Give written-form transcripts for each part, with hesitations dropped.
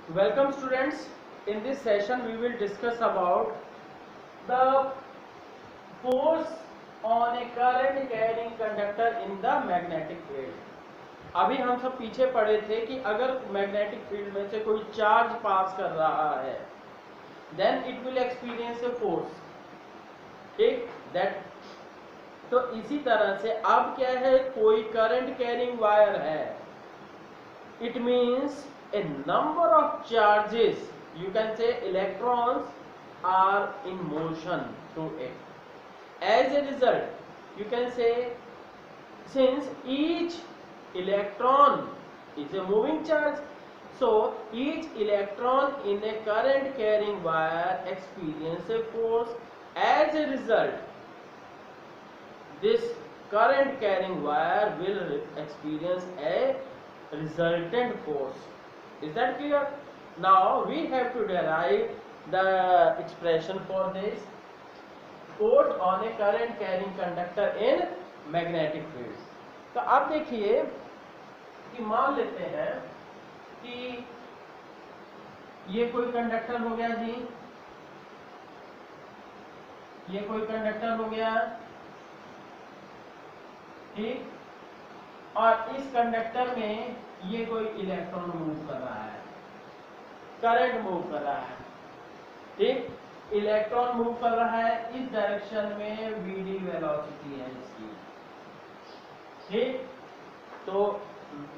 Welcome students. In this session we will discuss about the force on a current carrying conductor in the magnetic field. अभी हम सब पीछे पढ़े थे कि अगर मैग्नेटिक फील्ड में से कोई चार्ज पास कर रहा है then it will experience a force, ठीक। दैट तो इसी तरह से अब क्या है, कोई करंट कैरिंग वायर है, it means a number of charges, you can say electrons are in motion through it. As a result you can say, since each electron is a moving charge, so each electron in a current carrying wire experience a force. As a result this current carrying wire will experience a resultant force. Is that clear? Now we have to derive the expression for this force on a current carrying conductor in magnetic field. तो अब देखिए कि मान लेते हैं कि ये कोई कंडक्टर हो गया जी, ये कोई कंडक्टर हो गया, ठीक। और इस कंडक्टर में ये कोई इलेक्ट्रॉन मूव कर रहा है, करंट मूव कर रहा है, ठीक। इलेक्ट्रॉन मूव कर रहा है इस डायरेक्शन में, वीडी वेलोसिटी है इसकी, ठीक। तो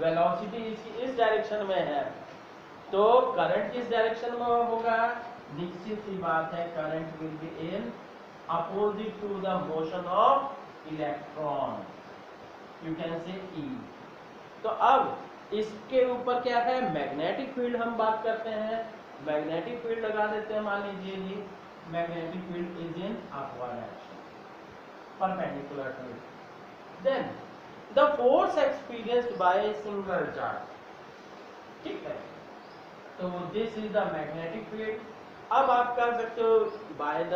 वेलोसिटी इसकी इस डायरेक्शन में है, तो करंट किस डायरेक्शन में होगा? निश्चित सी बात है, current will be in opposite to the motion of electron, you can say E। तो अब इसके ऊपर क्या है, मैग्नेटिक फील्ड हम बात करते हैं, मैग्नेटिक फील्ड लगा देते हैं। मान लीजिए जी magnetic field is in upward direction, perpendicular to it, then the force experienced by a single charge, ठीक है। तो this is the magnetic field. अब आप कर सकते हो बाय द,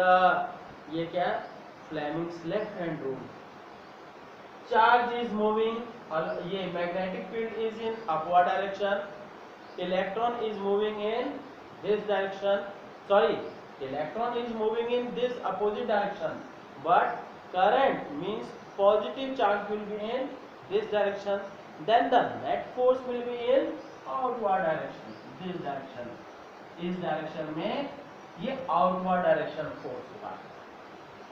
ये क्या, Fleming's left hand rule, charge is moving, ये magnetic field is in upward direction, electron is moving in this direction, sorry electron is moving in this opposite direction, but current means positive charge will be in this direction, then the net force will be in outward direction, this direction, इस direction में ये outward direction force होगा,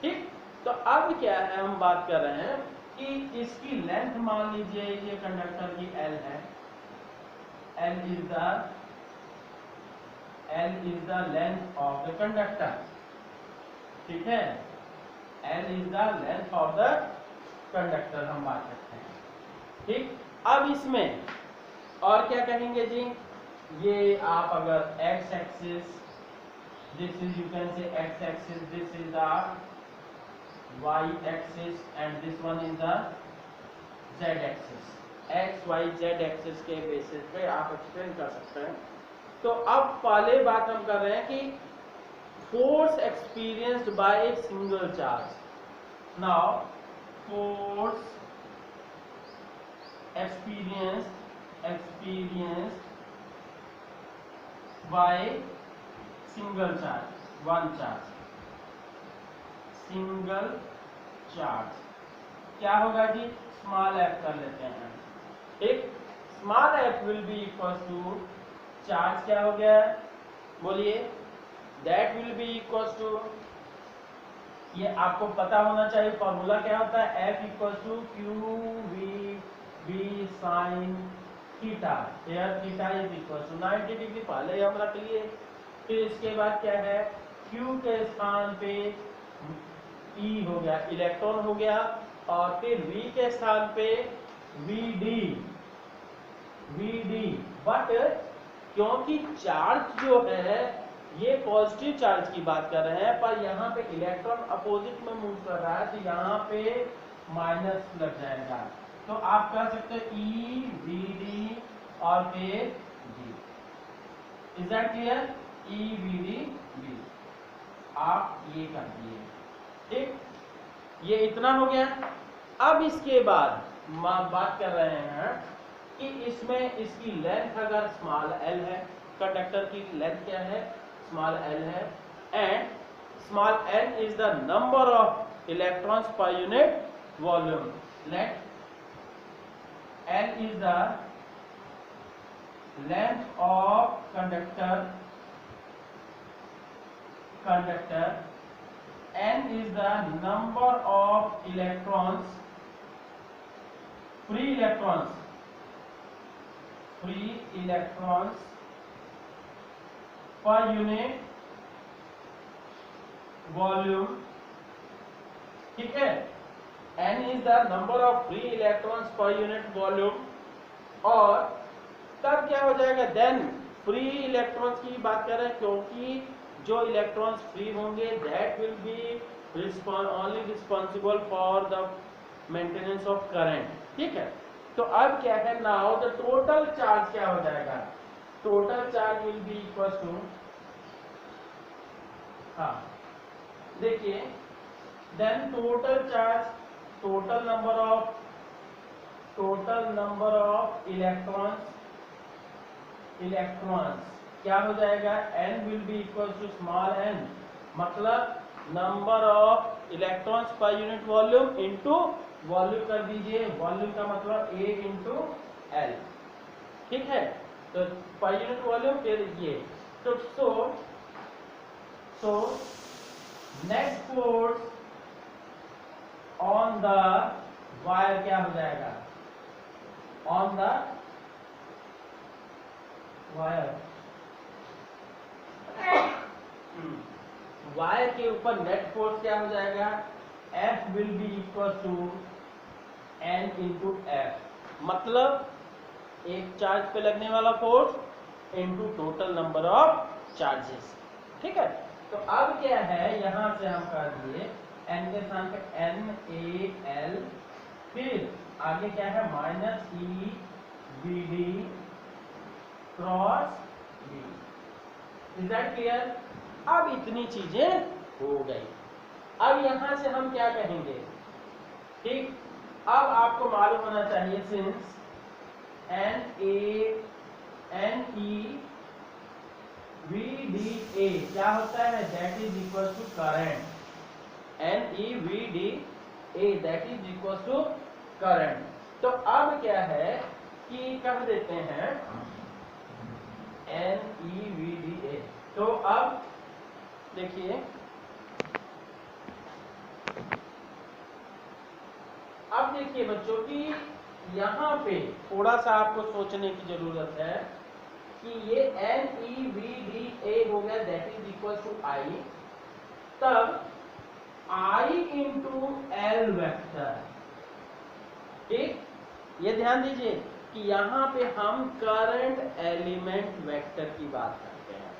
ठीक। तो अब क्या है, हम बात कर रहे हैं कि इसकी लेंथ मान लीजिए ये कंडक्टर की L है, L is the length of the conductor, ठीक है, L is the length of the conductor हम बात करते हैं, ठीक। अब इसमें और क्या कहेंगे जी, ये आप अगर x axis, this is you can से x axis, this is the y axis and this one is the z axis, x y z axis के बेसिस पे आप एक्सप्लेन कर सकते हैं। तो अब पहले बात हम कर रहे हैं कि force experienced by a single charge. Now force experienced by single charge, one charge, single charge क्या होगा जी, स्मॉल f कर लेते हैं, ठीक। Small f will be equal to charge क्या हो गया, बोलिए, that will be equal to, ये आपको पता होना चाहिए फॉर्मूला क्या होता है, f equal to Q V B sine theta, here theta is equal to 90 degree, पहले हम रख लिए। फिर इसके बाद क्या है, q के स्थान पे E हो गया, इलेक्ट्रॉन हो गया, और फिर V के स्थान पे VD, बट क्योंकि चार्ज जो है ये पॉजिटिव चार्ज की बात कर रहे हैं, पर यहाँ पे इलेक्ट्रॉन अपोजिट में मूव कर रहा है, तो यहाँ पे माइनस लग जाएगा, तो आप कह सकते हो EVD और फिर G, is that clear, EVD B, आप ये कर दिए, ठीक। ये इतना हो गया। अब इसके बाद बात कर रहे हैं कि इसमें इसकी लेंथ अगर स्मॉल l है कंडक्टर की लेंथ क्या है, स्मॉल एल है, and small N is the number of electrons per unit volume. Let N is the length of conductor, n is the number of electrons, free electrons per unit volume, ठीक है। n is the number of free electrons per unit volume, और तब क्या हो जाएगा, then free electrons की बात कर रहे हैं, क्योंकि जो इलेक्ट्रॉन्स फ्री होंगे that will B only responsible for the maintenance of current, ठीक है। तो अब क्या है, नाउ द टोटल चार्ज क्या हो जाएगा, total charge will be equal to, हाँ देखिए, then total charge, total number of electrons क्या हो जाएगा, n will be equal to small n, मतलब number of electrons per unit volume into volume कर दीजिए, वॉल्यूम का मतलब A इंटू L, ठीक है। तो पर यूनिट वॉल्यूम फिर ये, तो so net force on the wire क्या हो जाएगा, ऑन द वायर, वायर के ऊपर नेट फोर्स क्या हो जाएगा, F will be equal to N into F, मतलब एक चार्ज पे लगने वाला force into total number of charges, ठीक है। तो अब क्या है, यहां से हम कर दिए N के स्थान पे NaL, फिर आगे क्या है, minus EBD cross B, is that clear. अब इतनी चीजें हो गई, अब यहां से हम क्या कहेंगे, ठीक, अब आपको मालूम होना चाहिए, सिंस NeVDA क्या होता है, that is equal to current, NeVDA that is equal to current. तो अब क्या है कि कह देते हैं NeVDA, तो अब देखिए, अब देखिए बच्चों की यहाँ पे थोड़ा सा आपको सोचने की जरूरत है कि ये NeVDA हो गया, that is equal to I, तब I इंटू L वेक्टर, ठीक, ये ध्यान दीजिए कि यहाँ पे हम करंट एलिमेंट वेक्टर की बात करते हैं।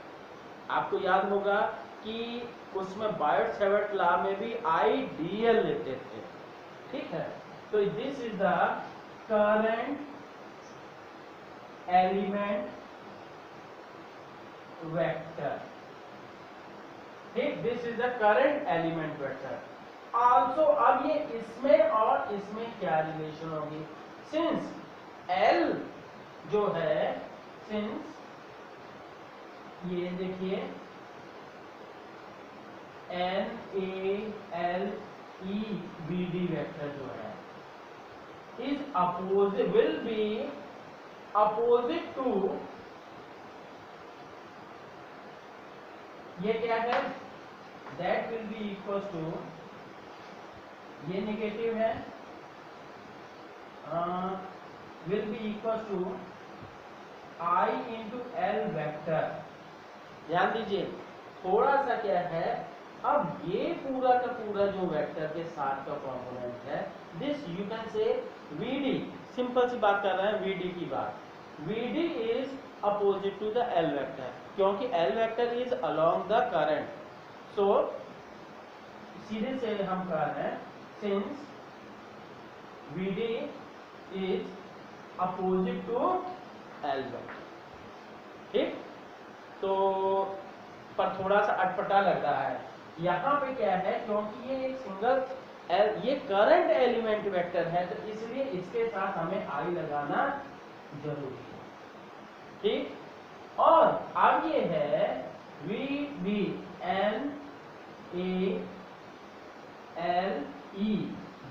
आपको याद होगा कि उसमें बायोट-सेवर्ट लॉ में भी IDL लेते थे, ठीक है। तो this is the current element vector, ठीक, this is the current element vector. Also अब ये इसमें और इसमें क्या रिलेशन होगी, सिंस L जो है, सिंस ये देखिए NaLeVD वेक्टर जो है is opposite, will be opposite to, ये क्या है, that will be equal to, ये नेगेटिव है, will be equal to I into L vector. ध्यान दीजिए थोड़ा सा क्या है, अब ये पूरा का पूरा जो वेक्टर के साथ का कॉम्पोनेंट है, this you can say VD, simple सी बात कर रहे हैं VD की बात, VD is opposite to the L vector, क्योंकि L vector is along the current, so सीधे से हम कह रहे हैं since VD is opposite to L vector, ठीक। तो पर थोड़ा सा अटपटा लग रहा है, यहाँ पे क्या है, क्योंकि ये एक सिंगल ये करंट एलिमेंट वेक्टर है, तो इसलिए इसके साथ हमें I लगाना जरूरी है, ठीक। और अब ये है V B N A L E,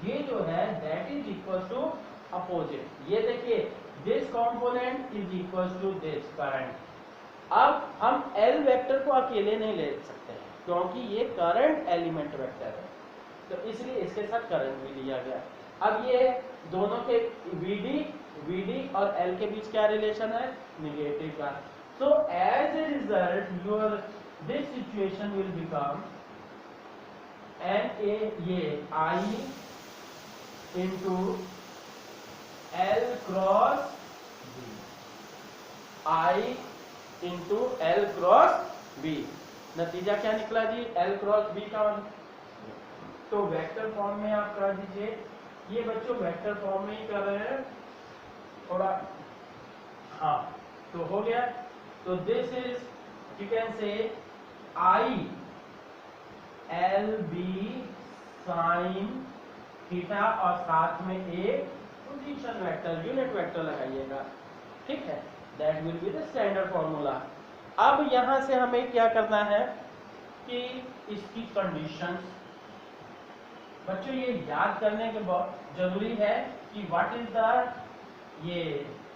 ये जो है that is equal to opposite. ये देखिए this component is equal to this current. अब हम एल वेक्टर को अकेले नहीं ले सकते हैं क्योंकि ये करंट एलिमेंट वेक्टर है, तो इसलिए इसके साथ करंट भी लिया गया। अब ये दोनों के वीडी और एल के बीच क्या रिलेशन है, निगेटिव का। So as a result, this situation will become ये I into L cross B, I into L cross B। नतीजा क्या निकला जी, L cross B का। तो वेक्टर फॉर्म में आप कर दीजिए, ये बच्चों वेक्टर फॉर्म में ही कर रहे हैं थोड़ा, हाँ तो हो गया। तो this is you can say I L B sine theta और साथ में एक पोजीशन वेक्टर यूनिट वेक्टर लगाइएगा, ठीक है। That will be the standard formula. अब यहां से हमें क्या करना है कि इसकी कंडीशंस बच्चों ये याद करने के बहुत जरूरी है कि व्हाट इज द, ये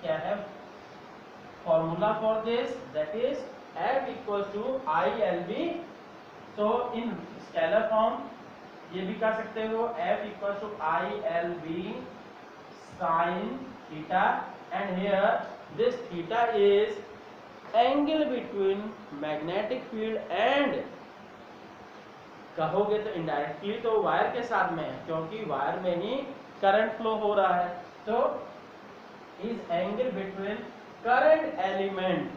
क्या है formula for this, that is f equals to ILB। so in scalar form ये भी कर सकते हो, f equals to ILB sin theta, and here this theta is angle between magnetic field and, कहोगे तो इनडायरेक्टली तो वायर के साथ में है क्योंकि वायर में ही करंट फ्लो हो रहा है, तो is angle between current element,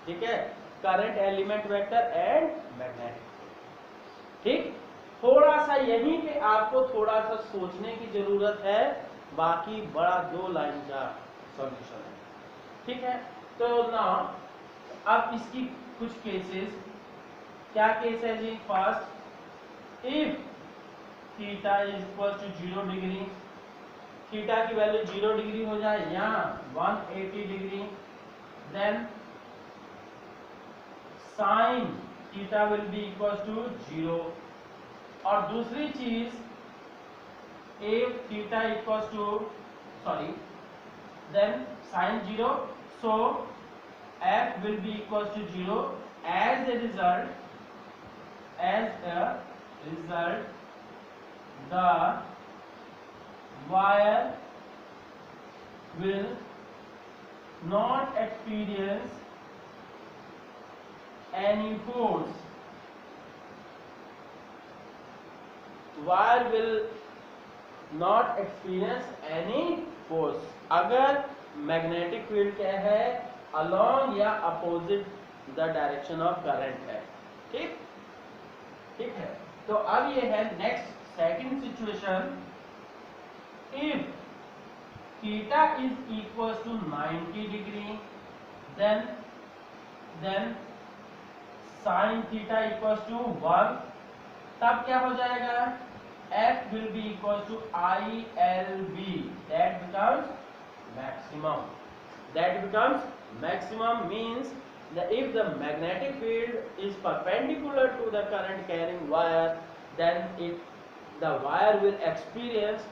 ठीक है, current element vector and magnetic, ठीक। थोड़ा सा यहीं पे आपको थोड़ा सा सोचने की जरूरत है, बाकी बड़ा 2 लाइन का सॉल्यूशन है, ठीक है। तो ना अब इसकी कुछ केसेस, क्या केस है जी, first if theta is equal to 0 degree, theta की वैल्यू 0 डिग्री हो जाए या 180 degree, then sine theta will be equal to 0। और दूसरी चीज if theta equal to sorry then sine 0, so f will be equal to 0, as a result the wire will not experience any force, wire will not experience any force अगर magnetic field क्या है, along या opposite the direction of current है, ठीक, ठीक है। तो अब ये है next second situation, if theta is equal to 90 degree, then sine theta equal to 1, तब क्या हो जाएगा, f will be equal to ILB, that becomes maximum, that becomes maximum means that if the magnetic field is perpendicular to the current carrying wire, then the wire will experience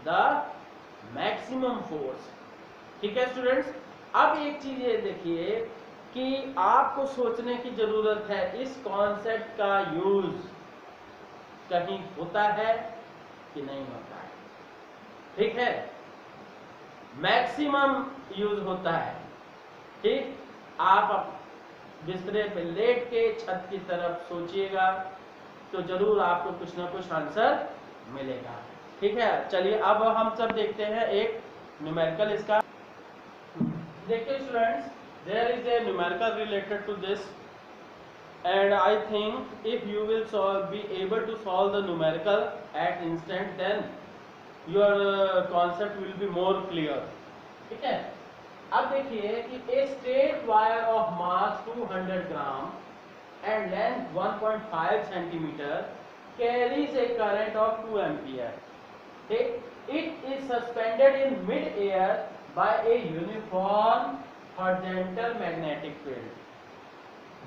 the maximum force, ठीक है students. अब एक चीज ये देखिए कि आपको सोचने की जरूरत है, इस कॉन्सेप्ट का यूज कहीं होता है कि नहीं होता है, ठीक है, मैक्सिमम यूज होता है, ठीक। आप बिस्तरे पे लेट के छत की तरफ सोचिएगा तो जरूर आपको कुछ ना कुछ आंसर मिलेगा, ठीक है। चलिए अब हम सब देखते हैं एक न्यूमेरिकल इसका। देखिए students, there is a numerical related to this, and I think if you will be able to solve the numerical at instant, then your concept will be more clear, ठीक है। अब देखिए कि a straight wire of mass 200 gram and length 1.5 centimeter carries a current of 2 ampere, ठीक। It is suspended in mid air by a uniform horizontal magnetic field.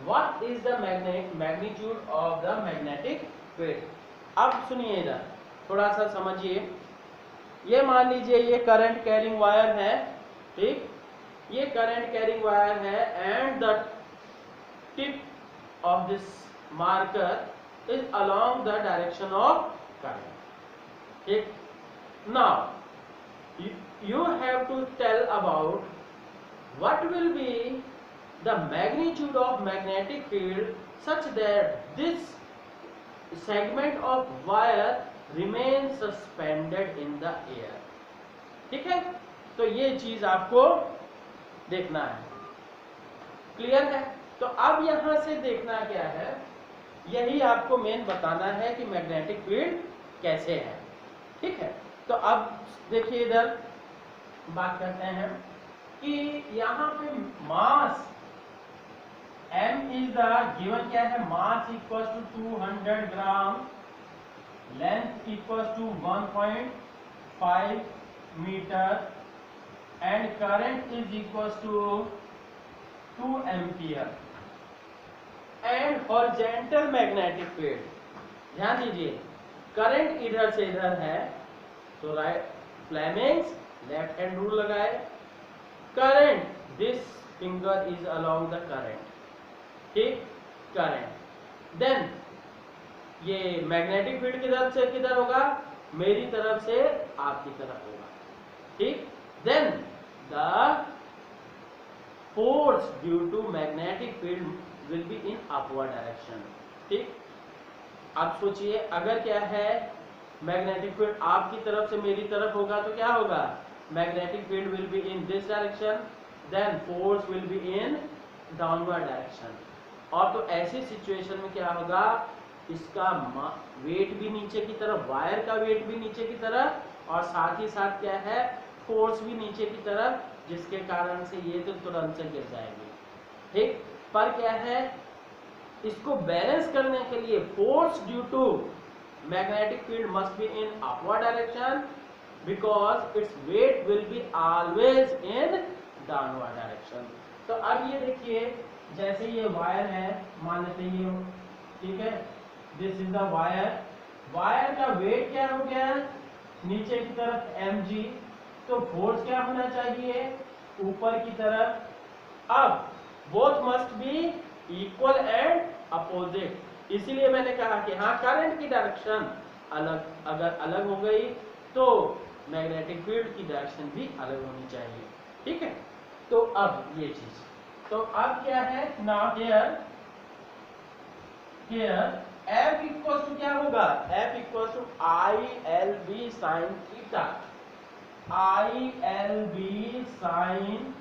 What is the magnitude of the magnetic field? अब सुनिए इधर थोड़ा सा समझिए। ये मान लीजिए ये करंट कैरिंग वायर है, ठीक, ये करंट कैरिंग वायर है and the tip of this marker is along the direction of current, ठीक। Now you have to tell about what will be the magnitude of magnetic field such that this segment of wire remains suspended in the air, ठीक है। तो ये चीज आपको देखना है, clear है। तो अब यहां से देखना क्या है, यही आपको मेन बताना है कि मैग्नेटिक फील्ड कैसे है, ठीक है। तो अब देखिए इधर बात करते हैं कि यहां पे mass m is the given क्या है, mass equal to 200 gram, length equal to 1.5 metre and current is equal to 2 ampere and horizontal magnetic field. ध्यान दीजिए करंट इधर से इधर है तो right Fleming's left hand rule लगाए, current this finger is along the current, ठीक, current. Then ये मैग्नेटिक फील्ड किधर से किधर होगा, मेरी तरफ से आपकी तरफ होगा, ठीक। Then the force due to magnetic field will be in upward direction, ठीक। अब सोचिए अगर क्या है मैग्नेटिक फील्ड आपकी तरफ से मेरी तरफ होगा तो क्या होगा, magnetic field will be in this direction, then force will be in downward direction. और तो ऐसी सिचुएशन में क्या होगा, इसका वेट भी नीचे की तरफ, वायर का वेट भी नीचे की तरफ और साथ ही साथ क्या है फोर्स भी नीचे की तरफ, जिसके कारण से ये तो तुरंत से गिर जाएगी, ठीक। पर क्या है इसको बैलेंस करने के लिए force due to magnetic field must be in upward direction because its weight will be always in downward direction। तो अब ये देखिए जैसे ये वायर है, मान लेते हैं ये, ठीक है, this is the wire, wire का वेट क्या हो गया नीचे की तरफ mg, तो फोर्स क्या होना चाहिए ऊपर की तरफ। अब both must be equal and opposite, इसीलिए मैंने कहा कि हाँ करंट की डायरेक्शन अलग, अगर अलग हो गई तो मैग्नेटिक फील्ड की डायरेक्शन भी अलग होनी चाहिए, ठीक है। तो अब ये चीज, तो अब क्या है now here F equal to क्या होगा, F equal to ILB sine theta, ILB sine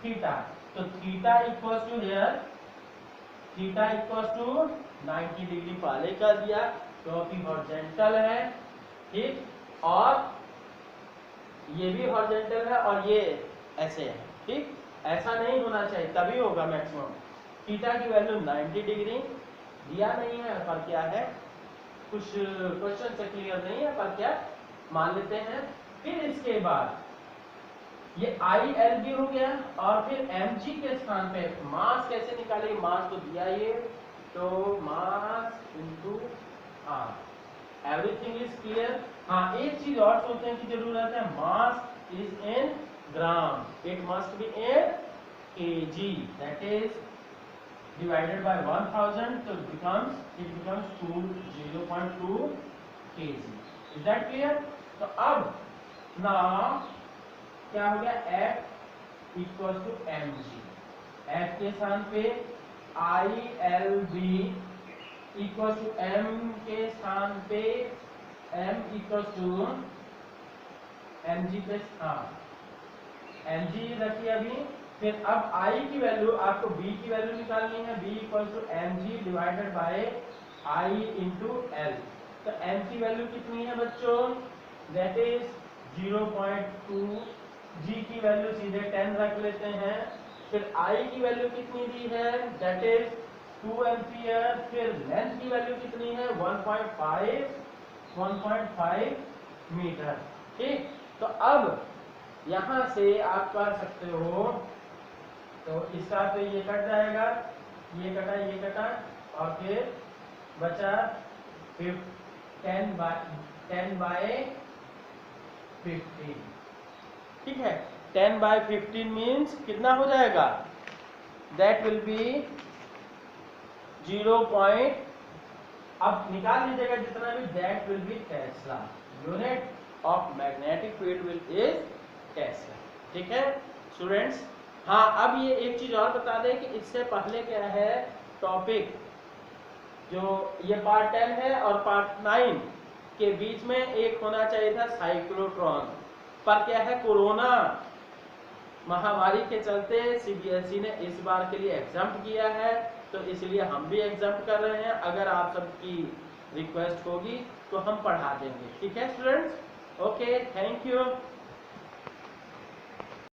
theta. तो theta equal to here, theta equal to 90 degree पहले कर दिया क्योंकि हॉरिजॉन्टल है, ठीक, और ये भी हॉरिजॉन्टल है और ये ऐसे है, ठीक। ऐसा नहीं होना चाहिए तभी होगा मैक्सिमम। थीटा की वैल्यू 90 डिग्री दिया नहीं है पर क्या है कुछ क्वेश्चन से क्लियर नहीं है पर क्या मान लेते हैं। फिर इसके बाद ये ILB हो गया और फिर mg के स्थान पे मास कैसे निकाले, मास तो दिया ये, तो mass into R, everything is clear. हाँ एक चीज और सोचने की जरूरत है, mass is in gram, it must be in kg, that is divided by 1000, तो it becomes 0.2 kg, is that clear. तो अब ना क्या हो गया F equal to mg, F के स्थान पे ILB इक्वल टू m के स्थान पे m इक्वल टू mg पे, हाँ mg रखिए अभी। फिर अब I की वैल्यू आपको B की वैल्यू निकालनी है, B equal to mg divided by I into L। तो m की वैल्यू कितनी है बच्चों, दैट इज 0.2, G की वैल्यू सीधे 10 रख लेते हैं, फिर I की वैल्यू कितनी दी है दैट इज 2 एम्पियर, फिर लेंथ की वैल्यू कितनी है 1.5 मीटर, ठीक। तो अब यहां से आप कर सकते हो तो इसका तो ये कट जाएगा, ये कटा और फिर बचा 10 बाय 15। ठीक है, 10 बाय 15 मीन्स कितना हो जाएगा, दैट विल बी 0. अब निकाल लीजिएगा जितना भी, that will B Tesla, unit of magnetic field will is Tesla. ठीक है स्टूडेंट्स। हाँ, अब ये एक चीज और बता दें कि इससे पहले क्या है टॉपिक, जो ये पार्ट 10 है और पार्ट 9 के बीच में एक होना चाहिए था साइक्लोट्रॉन, पर क्या है कोरोना महामारी के चलते सीबीएसई ने इस बार के लिए एग्जाम्प्ट किया है, तो इसलिए हम भी एग्जाम्प्ट कर रहे हैं। अगर आप सबकी रिक्वेस्ट होगी तो हम पढ़ा देंगे। ठीक है स्टूडेंट्स, ओके, थैंक यू।